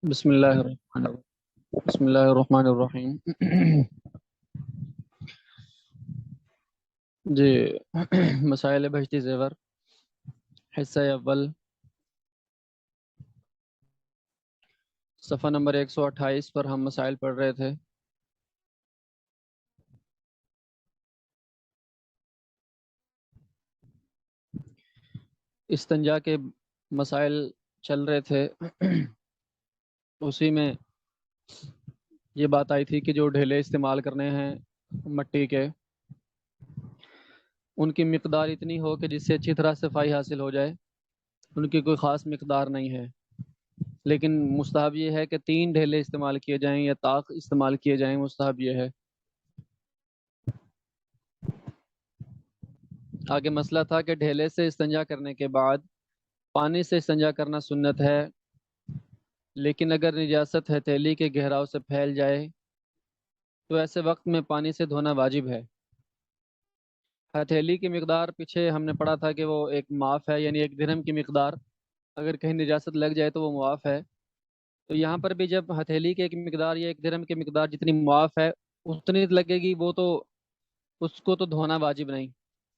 بسم اللہ الرحمن بسم اللہ الرحمن الرحیم جی مسائل بہشتی زیور حصہ اول صفحہ نمبر 128 پر ہم مسائل پڑھ رہے تھے۔ استنجا کے مسائل چل رہے تھے، اسی میں یہ بات آئی تھی کہ جو ڈھیلے استعمال کرنے ہیں مٹی کے، ان کی مقدار اتنی ہو کہ جس سے اچھی طرح صفائی حاصل ہو جائے۔ ان کی کوئی خاص مقدار نہیں ہے، لیکن مستحب یہ ہے کہ 3 ڈھیلے استعمال کیے جائیں یا طاق استعمال کیے جائیں، مستحب یہ ہے۔ آگے مسئلہ تھا کہ ڈھیلے سے استنجا کرنے کے بعد پانی سے استنجا کرنا سنت ہے، لیکن اگر نجاست ہتھیلی کے گہراؤ سے پھیل جائے تو ایسے وقت میں پانی سے دھونا واجب ہے۔ ہتھیلی کی مقدار پیچھے ہم نے پڑھا تھا کہ وہ ایک معاف ہے، یعنی 1 درہم کی مقدار، اگر کہیں نجاست لگ جائے تو وہ معاف ہے۔ تو یہاں پر بھی جب ہتھیلی کی ایک مقدار یا 1 درہم کی مقدار جتنی معاف ہے اتنی لگے گی، وہ تو اس کو تو دھونا واجب نہیں،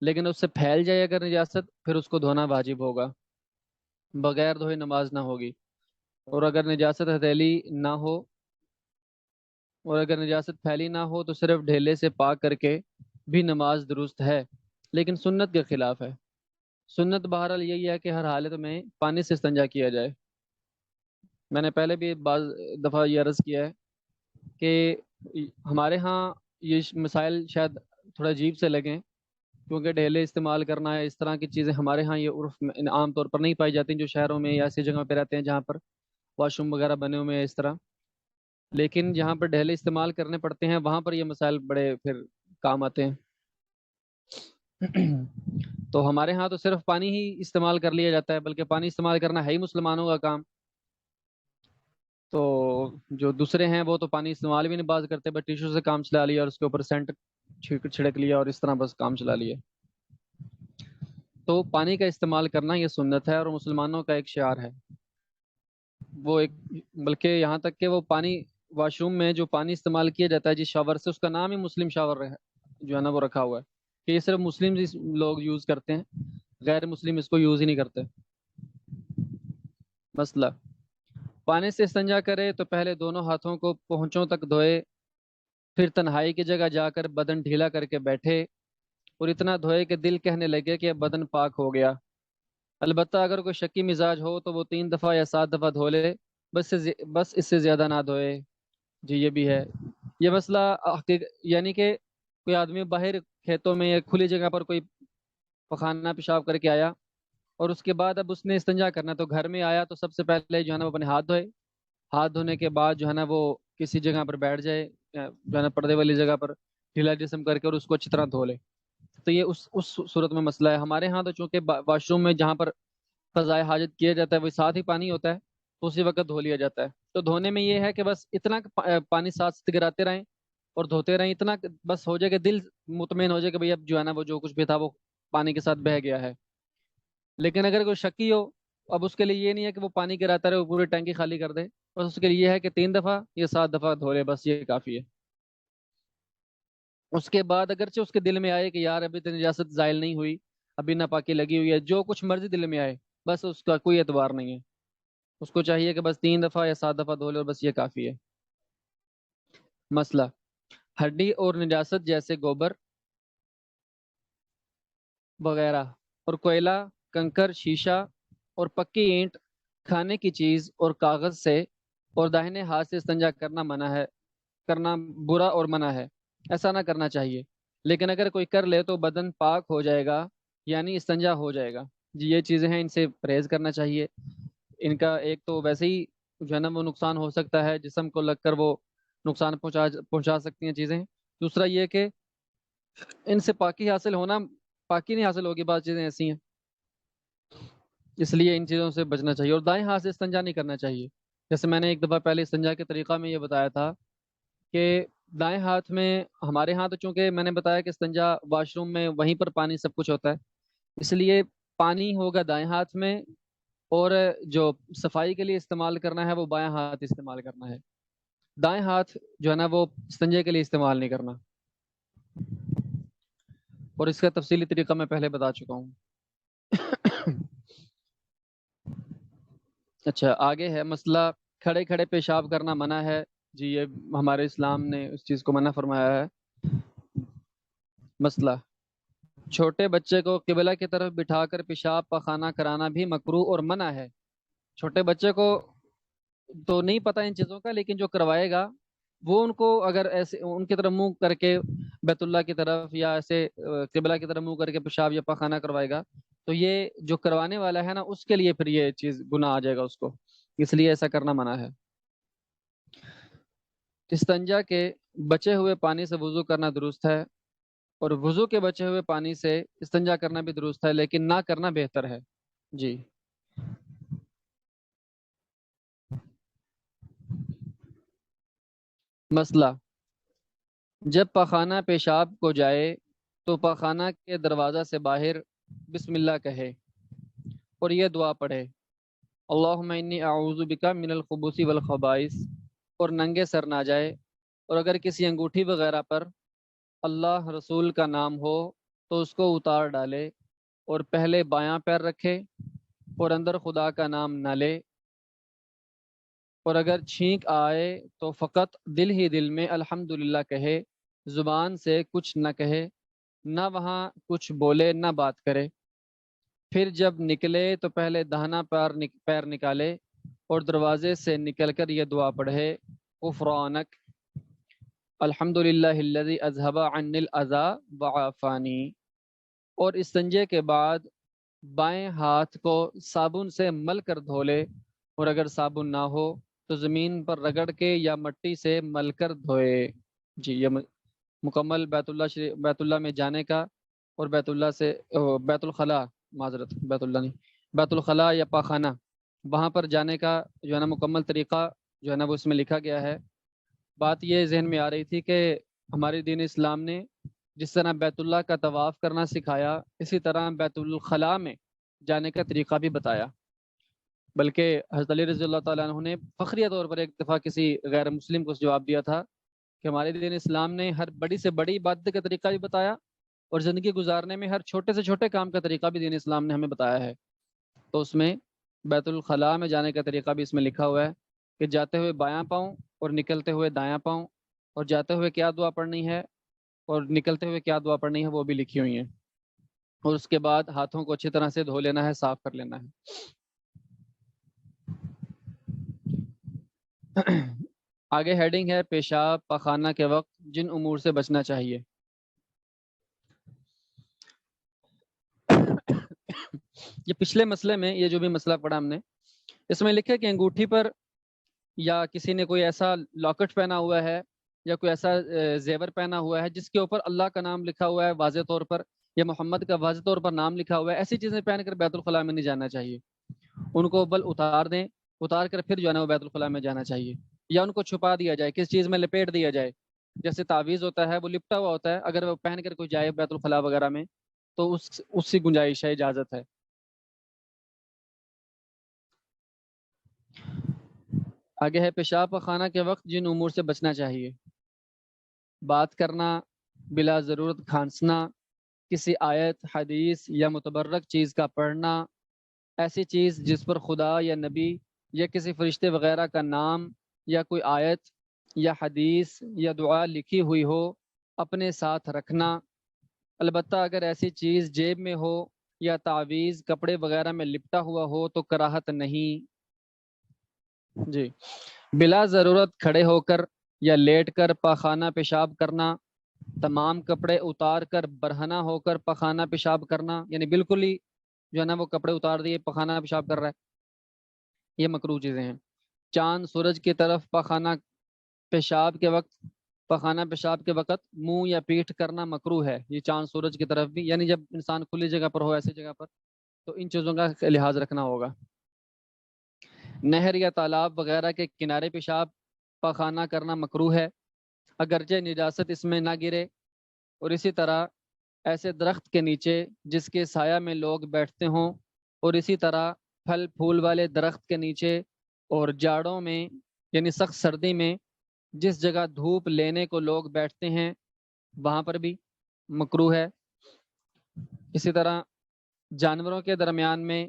لیکن اس سے پھیل جائے اگر نجاست پھر اس کو دھونا واجب ہوگا، بغیر دھوئے نماز نہ ہوگی۔ اور اگر نجاست ہتھیلی نہ ہو اور اگر نجاست پھیلی نہ ہو تو صرف ڈھیلے سے پاک کر کے بھی نماز درست ہے، لیکن سنت کے خلاف ہے۔ سنت بہرحال یہی ہے کہ ہر حالت میں پانی سے استنجا کیا جائے۔ میں نے پہلے بھی بعض دفعہ یہ عرض کیا ہے کہ ہمارے ہاں یہ مسائل شاید تھوڑا عجیب سے لگیں، کیونکہ ڈھیلے استعمال کرنا ہے، اس طرح کی چیزیں ہمارے ہاں یہ عرف میں عام طور پر نہیں پائی جاتی، جو شہروں میں یا ایسی جگہ پہ رہتے ہیں جہاں پر واش روم وغیرہ بنے ہوئے ہیں اس طرح۔ لیکن جہاں پر ڈھیلے استعمال کرنے پڑتے ہیں وہاں پر یہ مسائل بڑے پھر کام آتے ہیں۔ تو ہمارے ہاں تو صرف پانی ہی استعمال کر لیا جاتا ہے، بلکہ پانی استعمال کرنا ہے ہی مسلمانوں کا کام۔ تو جو دوسرے ہیں وہ تو پانی استعمال بھی نہیں باز کرتے، بس ٹیشو سے کام چلا لیا اور اس کے اوپر سینٹ چھڑک لیا اور اس طرح بس کام چلا لیا۔ تو پانی کا استعمال کرنا یہ سنت ہے اور مسلمانوں کا ایک شعار ہے۔ وہ ایک بلکہ یہاں تک کہ وہ پانی واش روم میں جو پانی استعمال کیا جاتا ہے جس شاور سے، اس کا نام ہی مسلم شاور جو ہے نا وہ رکھا ہوا ہے کہ یہ صرف مسلم لوگ یوز کرتے ہیں، غیر مسلم اس کو یوز ہی نہیں کرتے۔ مسئلہ، پانی سے استنجا کرے تو پہلے دونوں ہاتھوں کو پہنچوں تک دھوئے، پھر تنہائی کی جگہ جا کر بدن ڈھیلا کر کے بیٹھے اور اتنا دھوئے کہ دل کہنے لگے کہ اب بدن پاک ہو گیا۔ البتہ اگر کوئی شکی مزاج ہو تو وہ 3 دفعہ یا 7 دفعہ دھو لے، بس اس سے زیادہ نہ دھوئے۔ جی یہ بھی ہے یہ مسئلہ یعنی کہ کوئی آدمی باہر کھیتوں میں یا کھلی جگہ پر کوئی پخانہ پیشاب کر کے آیا اور اس کے بعد اب اس نے استنجا کرنا، تو گھر میں آیا تو سب سے پہلے جو ہے نا وہ اپنے ہاتھ دھوئے، ہاتھ دھونے کے بعد جو ہے نا وہ کسی جگہ پر بیٹھ جائے، جو ہے نا پردے والی جگہ پر ڈھیلا جسم کر کے، اور اس کو اچھی طرح دھو لے۔ تو یہ اس صورت میں مسئلہ ہے۔ ہمارے ہاں تو چونکہ واش روم میں جہاں پر قضائے حاجت کیا جاتا ہے وہ ساتھ ہی پانی ہوتا ہے، تو اسی وقت دھو لیا جاتا ہے۔ تو دھونے میں یہ ہے کہ بس اتنا پانی ساتھ سے گراتے رہیں اور دھوتے رہیں، اتنا بس ہو جائے کہ دل مطمئن ہو جائے کہ بھئی اب جو ہے نا وہ جو کچھ بھی تھا وہ پانی کے ساتھ بہہ گیا ہے۔ لیکن اگر کوئی شکی ہو، اب اس کے لیے یہ نہیں ہے کہ وہ پانی گراتا رہے، وہ پوری ٹینکی خالی کر دے، بس اس کے لیے یہ ہے کہ 3 دفعہ یا 7 دفعہ دھو لے، بس یہ کافی ہے۔ اس کے بعد اگرچہ اس کے دل میں آئے کہ یار ابھی تو نجاست زائل نہیں ہوئی، ابھی ناپاکی لگی ہوئی ہے، جو کچھ مرضی دل میں آئے، بس اس کا کوئی اعتبار نہیں ہے، اس کو چاہیے کہ بس 3 دفعہ یا 7 دفعہ دھو لے اور بس یہ کافی ہے۔ مسئلہ، ہڈی اور نجاست جیسے گوبر وغیرہ اور کوئلہ، کنکر، شیشہ اور پکی اینٹ، کھانے کی چیز اور کاغذ سے اور داہنے ہاتھ سے استنجا کرنا منع ہے، کرنا برا اور منع ہے، ایسا نہ کرنا چاہیے۔ لیکن اگر کوئی کر لے تو بدن پاک ہو جائے گا، یعنی استنجا ہو جائے گا۔ جی یہ چیزیں ہیں، ان سے پرہیز کرنا چاہیے۔ ان کا ایک تو ویسے ہی جو ہے نا وہ نقصان ہو سکتا ہے، جسم کو لگ کر وہ نقصان پہنچا سکتی ہیں چیزیں۔ دوسرا یہ کہ ان سے پاکی حاصل ہونا، پاکی نہیں حاصل ہوگی، بعض چیزیں ایسی ہیں، اس لیے ان چیزوں سے بچنا چاہیے۔ اور دائیں ہاتھ سے استنجا نہیں کرنا چاہیے، جیسے میں نے ایک دفعہ پہلے استنجا کے طریقہ میں یہ بتایا تھا کہ دائیں ہاتھ میں، ہمارے ہاں تو چونکہ میں نے بتایا کہ استنجا واش روم میں وہیں پر پانی سب کچھ ہوتا ہے، اس لیے پانی ہوگا دائیں ہاتھ میں اور جو صفائی کے لیے استعمال کرنا ہے وہ بایاں ہاتھ استعمال کرنا ہے، دائیں ہاتھ جو ہے نا وہ استنجے کے لیے استعمال نہیں کرنا، اور اس کا تفصیلی طریقہ میں پہلے بتا چکا ہوں۔ اچھا، آگے ہے مسئلہ کھڑے کھڑے پیشاب کرنا منع ہے۔ جی یہ ہمارے اسلام نے اس چیز کو منع فرمایا ہے۔ مسئلہ چھوٹے بچے کو قبلہ کی طرف بٹھا کر پیشاب پخانہ کرانا بھی مکروہ اور منع ہے۔ چھوٹے بچے کو تو نہیں پتہ ان چیزوں کا، لیکن جو کروائے گا وہ ان کو اگر ایسے ان کی طرف منہ کر کے بیت اللہ کی طرف یا ایسے قبلہ کی طرف منہ کر کے پیشاب یا پخانہ کروائے گا تو یہ جو کروانے والا ہے نا اس کے لیے پھر یہ چیز گناہ آ جائے گا اس کو، اس لیے ایسا کرنا منع ہے۔ استنجا کے بچے ہوئے پانی سے وضو کرنا درست ہے، اور وضو کے بچے ہوئے پانی سے استنجا کرنا بھی درست ہے، لیکن نہ کرنا بہتر ہے۔ جی مسئلہ جب پخانہ پیشاب کو جائے تو پخانہ کے دروازہ سے باہر بسم اللہ کہے اور یہ دعا پڑھے، اللہم انی اعوذ بک من الخبث والخبائث، اور ننگے سر نہ جائے، اور اگر کسی انگوٹھی وغیرہ پر اللہ رسول کا نام ہو تو اس کو اتار ڈالے، اور پہلے بایاں پیر رکھے اور اندر خدا کا نام نہ لے، اور اگر چھینک آئے تو فقط دل ہی دل میں الحمدللہ کہے، زبان سے کچھ نہ کہے، نہ وہاں کچھ بولے نہ بات کرے۔ پھر جب نکلے تو پہلے دہنا پیر نکالے اور دروازے سے نکل کر یہ دعا پڑھے، غفرانک الحمدللہ الذی اذھب عنی الاذی وعافانی۔ اور استنجے کے بعد بائیں ہاتھ کو صابن سے مل کر دھو لے، اور اگر صابن نہ ہو تو زمین پر رگڑ کے یا مٹی سے مل کر دھوئے۔ جی یہ مکمل بیت اللہ میں جانے کا، اور بیت اللہ سے بیت الخلاء، معذرت بیت اللہ نہیں، بیت الخلاء یا پاخانہ، وہاں پر جانے کا جو ہے نا مکمل طریقہ جو ہے نا وہ اس میں لکھا گیا ہے۔ بات یہ ذہن میں آ رہی تھی کہ ہمارے دین اسلام نے جس طرح بیت اللہ کا طواف کرنا سکھایا، اسی طرح بیت الخلاء میں جانے کا طریقہ بھی بتایا، بلکہ حضرت علی رضی اللہ تعالیٰ عنہ نے فخریہ طور پر ایک دفعہ کسی غیر مسلم کو جواب دیا تھا کہ ہمارے دین اسلام نے ہر بڑی سے بڑی عبادت کا طریقہ بھی بتایا، اور زندگی گزارنے میں ہر چھوٹے سے چھوٹے کام کا طریقہ بھی دین اسلام نے ہمیں بتایا ہے۔ تو اس میں بیت الخلاء میں جانے کا طریقہ بھی اس میں لکھا ہوا ہے کہ جاتے ہوئے بایاں پاؤں اور نکلتے ہوئے دایاں پاؤں، اور جاتے ہوئے کیا دعا پڑھنی ہے اور نکلتے ہوئے کیا دعا پڑھنی ہے وہ بھی لکھی ہوئی ہیں، اور اس کے بعد ہاتھوں کو اچھی طرح سے دھو لینا ہے، صاف کر لینا ہے۔ آگے ہیڈنگ ہے پیشاب پخانہ کے وقت جن امور سے بچنا چاہیے۔ یہ پچھلے مسئلے میں یہ جو بھی مسئلہ پڑھا ہم نے، اس میں لکھا کہ انگوٹھی پر یا کسی نے کوئی ایسا لاکٹ پہنا ہوا ہے یا کوئی ایسا زیور پہنا ہوا ہے جس کے اوپر اللہ کا نام لکھا ہوا ہے واضح طور پر، یا محمد کا واضح طور پر نام لکھا ہوا ہے، ایسی چیزیں پہن کر بیت الخلاء میں نہیں جانا چاہیے۔ ان کو بل اتار دیں، اتار کر پھر جو ہے نا وہ بیت الخلاء میں جانا چاہیے، یا ان کو چھپا دیا جائے، کس چیز میں لپیٹ دیا جائے، جیسے تعویذ ہوتا ہے وہ لپٹا ہوا ہوتا ہے، اگر وہ پہن کر کوئی جائے بیت الخلاء وغیرہ میں تو اس کی گنجائش ہے، اجازت ہے۔ آگے ہے پیشاب پخانہ کے وقت جن امور سے بچنا چاہیے۔ بات کرنا، بلا ضرورت کھانسنا، کسی آیت حدیث یا متبرک چیز کا پڑھنا، ایسی چیز جس پر خدا یا نبی یا کسی فرشتے وغیرہ کا نام یا کوئی آیت یا حدیث یا دعا لکھی ہوئی ہو اپنے ساتھ رکھنا، البتہ اگر ایسی چیز جیب میں ہو یا تعویذ کپڑے وغیرہ میں لپٹا ہوا ہو تو کراہت نہیں۔ جی بلا ضرورت کھڑے ہو کر یا لیٹ کر پاخانہ پیشاب کرنا، تمام کپڑے اتار کر برہنہ ہو کر پخانہ پیشاب کرنا، یعنی بالکل ہی جو ہے نا وہ کپڑے اتار دیے پخانہ پیشاب کر رہا ہے، یہ مکروہ چیزیں ہیں۔ چاند سورج کی طرف پخانہ پیشاب کے وقت منہ یا پیٹھ کرنا مکروہ ہے، یہ چاند سورج کی طرف بھی، یعنی جب انسان کھلی جگہ پر ہو، ایسی جگہ پر، تو ان چیزوں کا لحاظ رکھنا ہوگا۔ نہر یا تالاب وغیرہ کے کنارے پیشاب پخانہ کرنا مکروہ ہے، اگرچہ نجاست اس میں نہ گرے، اور اسی طرح ایسے درخت کے نیچے جس کے سایہ میں لوگ بیٹھتے ہوں، اور اسی طرح پھل پھول والے درخت کے نیچے، اور جاڑوں میں یعنی سخت سردی میں جس جگہ دھوپ لینے کو لوگ بیٹھتے ہیں وہاں پر بھی مکروہ ہے۔ اسی طرح جانوروں کے درمیان میں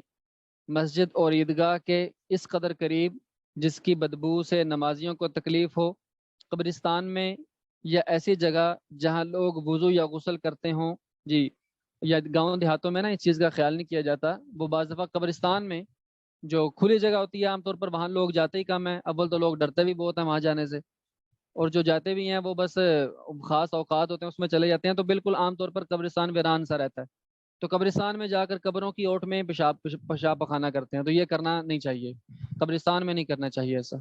مسجد اور عیدگاہ کے اس قدر قریب جس کی بدبو سے نمازیوں کو تکلیف ہو، قبرستان میں یا ایسی جگہ جہاں لوگ وضو یا غسل کرتے ہوں، جی، یا گاؤں دیہاتوں میں نا اس چیز کا خیال نہیں کیا جاتا، وہ بعض دفعہ قبرستان میں جو کھلی جگہ ہوتی ہے عام طور پر وہاں لوگ جاتے ہی کم ہیں، اول تو لوگ ڈرتے بھی بہت ہیں وہاں جانے سے، اور جو جاتے بھی ہیں وہ بس خاص اوقات ہوتے ہیں اس میں چلے جاتے ہیں، تو بالکل عام طور پر قبرستان ویران سا رہتا ہے، تو قبرستان میں جا کر قبروں کی اوٹ میں پیشاب پخانہ کرتے ہیں، تو یہ کرنا نہیں چاہیے، قبرستان میں نہیں کرنا چاہیے ایسا۔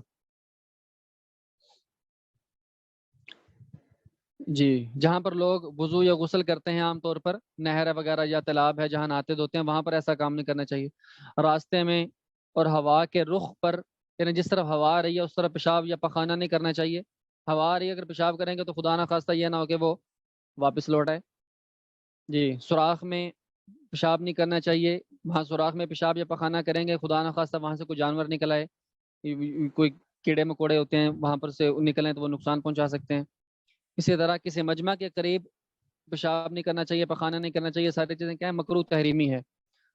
جی، جہاں پر لوگ وضو یا غسل کرتے ہیں عام طور پر نہر وغیرہ یا تالاب ہے جہاں نہاتے دھوتے ہیں، وہاں پر ایسا کام نہیں کرنا چاہیے۔ راستے میں اور ہوا کے رخ پر، یعنی جس طرف ہوا آ رہی ہے اس طرف پیشاب یا پخانہ نہیں کرنا چاہیے۔ ہوا آ رہی ہے اگر پیشاب کریں گے تو خدا نہ خواستہ یہ نہ ہو کہ وہ واپس لوٹ آئے۔ جی، سوراخ میں پیشاب نہیں کرنا چاہیے، وہاں سوراخ میں پیشاب یا پخانہ کریں گے خدا نہ خواستہ وہاں سے کوئی جانور نکل آئے، کوئی کیڑے مکوڑے ہوتے ہیں وہاں پر سے نکلیں تو وہ نقصان پہنچا سکتے ہیں۔ اسی طرح کسی مجمع کے قریب پیشاب نہیں کرنا چاہیے، پخانہ نہیں کرنا چاہیے، ساری چیزیں کیا ہے مکروہ تحریمی ہے۔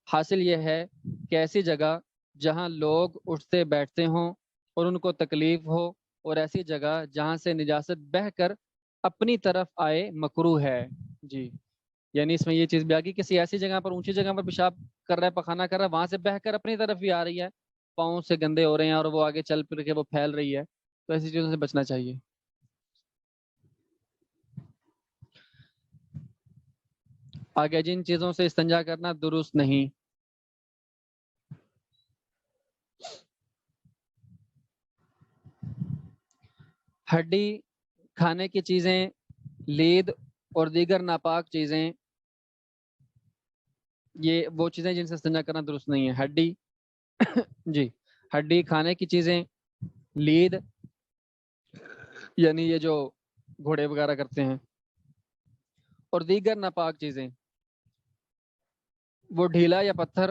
حاصل یہ ہے کہ ایسی جگہ جہاں لوگ اٹھتے بیٹھتے ہوں اور ان کو تکلیف ہو، اور ایسی جگہ جہاں سے نجاست بہہ کر اپنی طرف آئے مکروہ ہے۔ جی، یعنی اس میں یہ چیز بھی آ گئی، کسی ایسی جگہ پر اونچی جگہ پر پیشاب کر رہا ہے پخانہ کر رہا ہے، وہاں سے بہہ کر اپنی طرف بھی آ رہی ہے، پاؤں سے گندے ہو رہے ہیں اور وہ آگے چل پھر کے وہ پھیل رہی ہے، تو ایسی چیزوں سے بچنا چاہیے۔ آگے جن چیزوں سے استنجا کرنا درست نہیں، ہڈی، کھانے کی چیزیں، لید اور دیگر ناپاک چیزیں، یہ وہ چیزیں جن سے استنجا کرنا درست نہیں ہے۔ ہڈی جی، ہڈی، کھانے کی چیزیں، لید یعنی یہ جو گھوڑے وغیرہ کرتے ہیں، اور دیگر ناپاک چیزیں، وہ ڈھیلا یا پتھر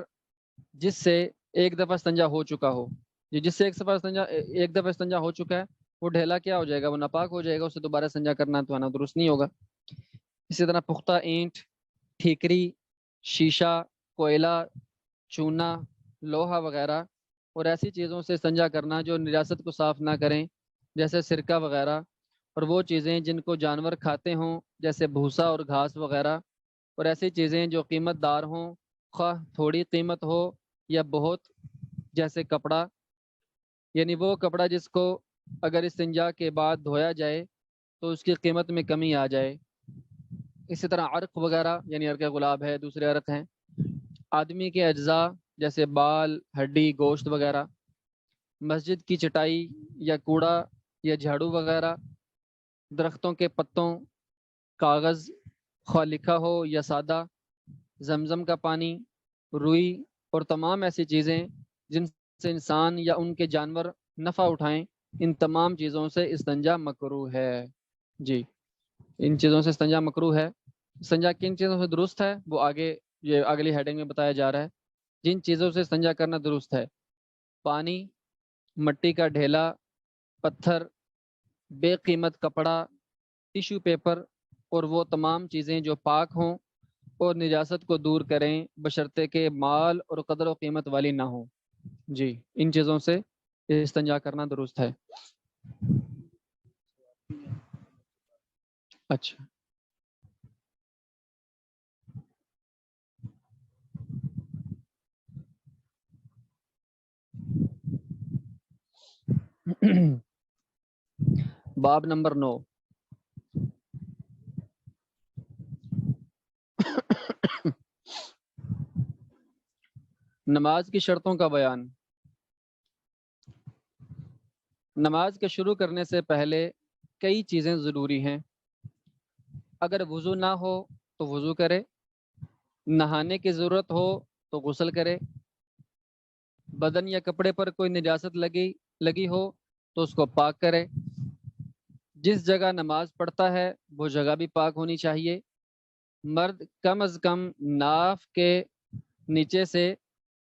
جس سے ایک دفعہ استنجا ہو چکا ہو، جس سے ایک دفعہ استنجا ہو چکا ہے وہ ڈھیلا کیا ہو جائے گا، وہ ناپاک ہو جائے گا، اس سے دوبارہ استنجا کرنا تو آنا درست نہیں ہوگا۔ اسی طرح پختہ اینٹ، ٹھیکری، شیشہ، کوئلہ، چونا، لوہا وغیرہ اور ایسی چیزوں سے استنجا کرنا جو نجاست کو صاف نہ کریں، جیسے سرکہ وغیرہ، اور وہ چیزیں جن کو جانور کھاتے ہوں جیسے بھوسا اور گھاس وغیرہ، اور ایسی چیزیں جو قیمت دار ہوں خواہ تھوڑی قیمت ہو یا بہت، جیسے کپڑا، یعنی وہ کپڑا جس کو اگر استنجا کے بعد دھویا جائے تو اس کی قیمت میں کمی آ جائے۔ اسی طرح عرق وغیرہ، یعنی عرق گلاب ہے، دوسرے عرق ہیں، آدمی کے اجزاء جیسے بال، ہڈی، گوشت وغیرہ، مسجد کی چٹائی یا کوڑا یا جھاڑو وغیرہ، درختوں کے پتوں، کاغذ خواہ لکھا ہو یا سادہ، زمزم کا پانی، روئی، اور تمام ایسی چیزیں جن سے انسان یا ان کے جانور نفع اٹھائیں، ان تمام چیزوں سے استنجا مکروہ ہے۔ جی، ان چیزوں سے استنجا مکروہ ہے۔ استنجا کن چیزوں سے درست ہے وہ آگے یہ اگلی ہیڈنگ میں بتایا جا رہا ہے۔ جن چیزوں سے استنجا کرنا درست ہے: پانی، مٹی کا ڈھیلا، پتھر، بے قیمت کپڑا، ٹیشو پیپر، اور وہ تمام چیزیں جو پاک ہوں اور نجاست کو دور کریں بشرطے کہ مال اور قدر و قیمت والی نہ ہوں۔ جی، ان چیزوں سے استنجا کرنا درست ہے۔ اچھا، باب نمبر 9، نماز کی شرطوں کا بیان۔ نماز کے شروع کرنے سے پہلے کئی چیزیں ضروری ہیں۔ اگر وضو نہ ہو تو وضو کرے، نہانے کی ضرورت ہو تو غسل کرے، بدن یا کپڑے پر کوئی نجاست لگی ہو تو اس کو پاک کرے، جس جگہ نماز پڑھتا ہے وہ جگہ بھی پاک ہونی چاہیے، مرد کم از کم ناف کے نیچے سے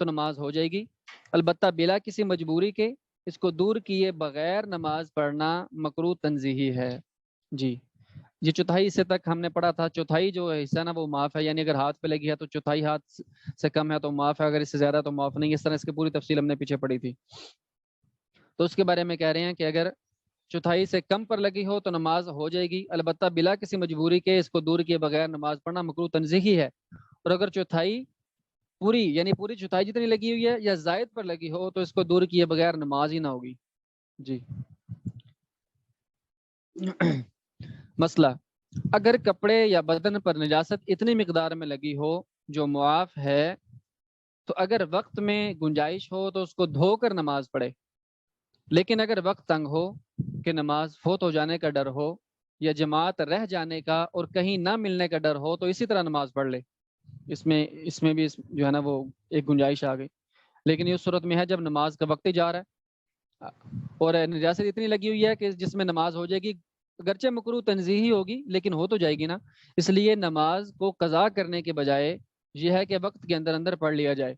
تو نماز ہو جائے گی، البتہ بلا کسی مجبوری کے اس کو دور کیے بغیر نماز پڑھنا مکروہ تنزیہی ہے۔ جی یہ چوتھائی حصے تک ہم نے پڑھا تھا۔ چوتھائی جو حصہ نا وہ معاف ہے، یعنی اگر ہاتھ پہ لگی ہے تو چوتھائی ہاتھ سے کم ہے تو معاف ہے، اگر اس سے زیادہ تو معاف نہیں۔ اس طرح اس کی پوری تفصیل ہم نے پیچھے پڑھی تھی۔ تو اس کے بارے میں کہہ رہے ہیں کہ اگر چوتھائی سے کم پر لگی ہو تو نماز ہو جائے گی، البتہ بلا کسی مجبوری کے اس کو دور کیے بغیر نماز پڑھنا مکروہ تنزیہی ہے۔ اور اگر چوتھائی پوری یعنی پوری چوتھائی جتنی لگی ہوئی ہے یا زائد پر لگی ہو تو اس کو دور کیے بغیر نماز ہی نہ ہوگی۔ جی مسئلہ، اگر کپڑے یا بدن پر نجاست اتنی مقدار میں لگی ہو جو معاف ہے تو اگر وقت میں گنجائش ہو تو اس کو دھو کر نماز پڑھے، لیکن اگر وقت تنگ ہو کہ نماز فوت ہو جانے کا ڈر ہو یا جماعت رہ جانے کا اور کہیں نہ ملنے کا ڈر ہو تو اسی طرح نماز پڑھ لے۔ اس میں بھی جو ہے نا وہ ایک گنجائش آ گئی، لیکن یہ اس صورت میں ہے جب نماز کا وقت ہی جا رہا ہے اور نجاست اتنی لگی ہوئی ہے کہ جس میں نماز ہو جائے گی، اگرچہ مکروہ تنزیہی ہوگی لیکن ہو تو جائے گی نا، اس لیے نماز کو قضا کرنے کے بجائے یہ ہے کہ وقت کے اندر اندر پڑھ لیا جائے،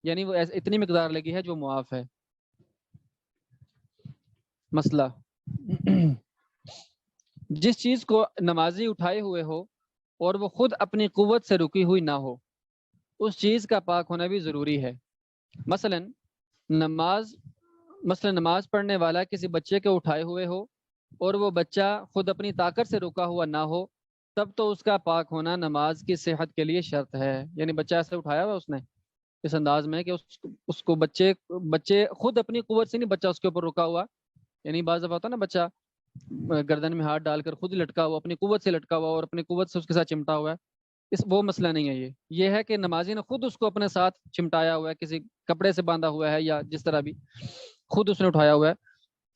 یعنی وہ اتنی مقدار لگی ہے جو معاف ہے۔ مسئلہ، جس چیز کو نمازی اٹھائے ہوئے ہو اور وہ خود اپنی قوت سے رکی ہوئی نہ ہو اس چیز کا پاک ہونا بھی ضروری ہے۔ مثلا نماز پڑھنے والا کسی بچے کو اٹھائے ہوئے ہو اور وہ بچہ خود اپنی طاقت سے رکا ہوا نہ ہو تب تو اس کا پاک ہونا نماز کی صحت کے لیے شرط ہے۔ یعنی بچہ ایسے اٹھایا ہوا اس نے اس انداز میں کہ اس کو بچے خود اپنی قوت سے نہیں، بچہ اس کے اوپر رکا ہوا، یعنی بعض دفعہ ہوتا ہے نا بچہ گردن میں ہاتھ ڈال کر خود ہی لٹکا ہوا، اپنی قوت سے لٹکا ہوا اور اپنی قوت سے اس کے ساتھ چمٹا ہوا ہے، وہ مسئلہ نہیں ہے۔ یہ ہے کہ نمازی نے خود اس کو اپنے ساتھ چمٹایا ہوا ہے، کسی کپڑے سے باندھا ہوا ہے یا جس طرح بھی خود اس نے اٹھایا ہوا ہے،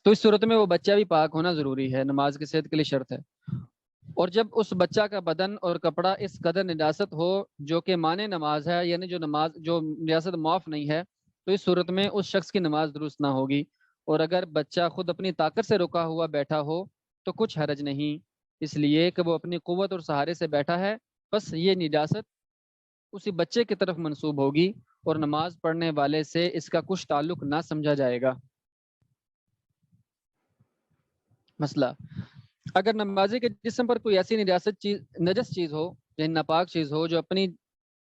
تو اس صورت میں وہ بچہ بھی پاک ہونا ضروری ہے، نماز کی صحت کے لیے شرط ہے۔ اور جب اس بچہ کا بدن اور کپڑا اس قدر نجاست ہو جو کہ مانے نماز ہے، یعنی جو نجاست معاف نہیں ہے، تو اس صورت میں اس شخص کی نماز درست نہ ہوگی۔ اور اگر بچہ خود اپنی طاقت سے رکا ہوا بیٹھا ہو تو کچھ حرج نہیں، اس لیے کہ وہ اپنی قوت اور سہارے سے بیٹھا ہے، بس یہ نجاست اسی بچے کی طرف منسوب ہوگی اور نماز پڑھنے والے سے اس کا کچھ تعلق نہ سمجھا جائے گا۔ مسئلہ، اگر نمازی کے جسم پر کوئی ایسی نجس چیز ہو یعنی ناپاک چیز ہو جو اپنی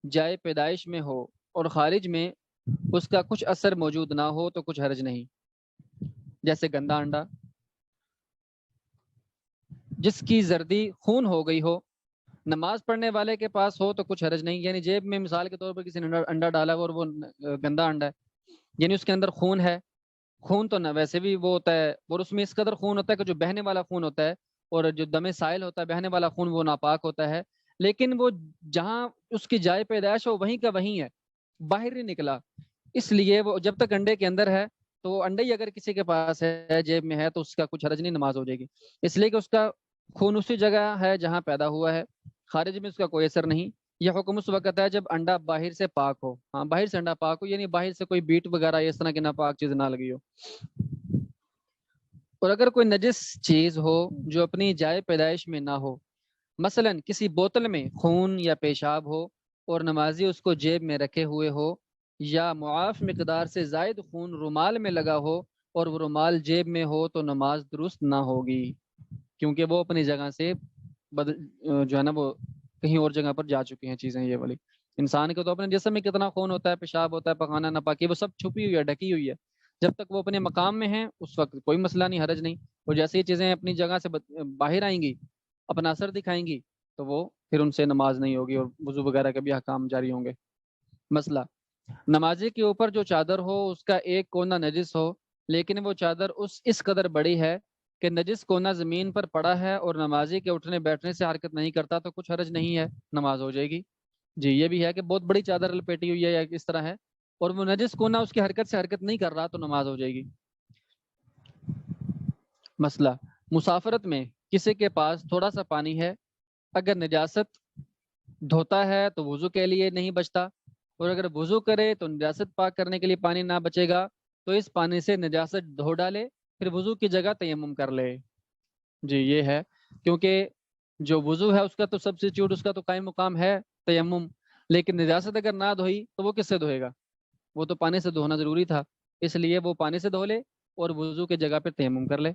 جائے پیدائش میں ہو اور خارج میں اس کا کچھ اثر موجود نہ ہو تو کچھ حرج نہیں، جیسے گندا انڈا جس کی زردی خون ہو گئی ہو، نماز پڑھنے والے کے پاس ہو تو کچھ حرج نہیں، یعنی جیب میں مثال کے طور پر کسی نے انڈا ڈالا اور وہ گندا انڈا ہے، یعنی اس کے اندر خون ہے، خون تو نہ ویسے بھی وہ ہوتا ہے اور اس میں اس قدر خون ہوتا ہے کہ جو بہنے والا خون ہوتا ہے اور جو دم سائل ہوتا ہے بہنے والا خون وہ ناپاک ہوتا ہے، لیکن وہ جہاں اس کی جائے پیدائش ہو وہیں کا وہیں ہے، باہر نہیں نکلا، اس لیے وہ جب تک انڈے کے اندر ہے تو انڈے ہی اگر کسی کے پاس ہے جیب میں ہے تو اس کا کچھ حرج نہیں، نماز ہو جائے گی، اس لیے کہ اس کا خون اسی جگہ ہے جہاں پیدا ہوا ہے، خارج میں اس کا کوئی اثر نہیں۔ یہ حکم اس وقت ہے جب انڈا باہر سے پاک ہو، ہاں باہر سے انڈا پاک ہو، یعنی باہر سے کوئی بیٹ وغیرہ اس طرح کی ناپاک چیز نہ لگی ہو۔ اور اگر کوئی نجس چیز ہو جو اپنی جائے پیدائش میں نہ ہو، مثلا کسی بوتل میں خون یا پیشاب ہو اور نمازی اس کو جیب میں رکھے ہوئے ہو، یا معاف مقدار سے زائد خون رومال میں لگا ہو اور وہ رومال جیب میں ہو تو نماز درست نہ ہوگی، کیونکہ وہ اپنی جگہ سے جو ہے نا وہ کہیں اور جگہ پر جا چکی ہیں چیزیں، یہ والی انسان کے تو اپنے جسم میں کتنا خون ہوتا ہے، پیشاب ہوتا ہے، پخانہ ناپاکی، وہ سب چھپی ہوئی ہے، ڈھکی ہوئی ہے، جب تک وہ اپنے مقام میں ہیں اس وقت کوئی مسئلہ نہیں، حرج نہیں، اور جیسے یہ چیزیں اپنی جگہ سے باہر آئیں گی اپنا اثر دکھائیں گی تو وہ پھر ان سے نماز نہیں ہوگی اور وضو وغیرہ کے بھی احکام جاری ہوں گے۔ مسئلہ، نمازی کے اوپر جو چادر ہو اس کا ایک کونا نجس ہو لیکن وہ چادر اس قدر بڑی ہے کہ نجس کونا زمین پر پڑا ہے اور نمازی کے اٹھنے بیٹھنے سے حرکت نہیں کرتا تو کچھ حرج نہیں ہے، نماز ہو جائے گی۔ جی یہ بھی ہے کہ بہت بڑی چادر لپیٹی ہوئی ہے یا اس طرح ہے اور وہ نجس کونا اس کی حرکت سے حرکت نہیں کر رہا تو نماز ہو جائے گی۔ مسئلہ، مسافرت میں کسی کے پاس تھوڑا سا پانی ہے، اگر نجاست دھوتا ہے تو وضو کے لیے نہیں بچتا اور اگر وضو کرے تو نجاست پاک کرنے کے لیے پانی نہ بچے گا تو اس پانی سے نجاست دھو ڈالے پھر وضو کی جگہ تیمم کر لے۔ جی یہ ہے کیونکہ جو وضو ہے اس کا تو سبسٹیٹیوٹ، اس کا تو قائم مقام ہے تیمم، لیکن نجاست اگر نہ دھوئی تو وہ کس سے دھوئے گا؟ وہ تو پانی سے دھونا ضروری تھا، اس لیے وہ پانی سے دھو لے اور وضو کی جگہ پہ تیمم کر لے۔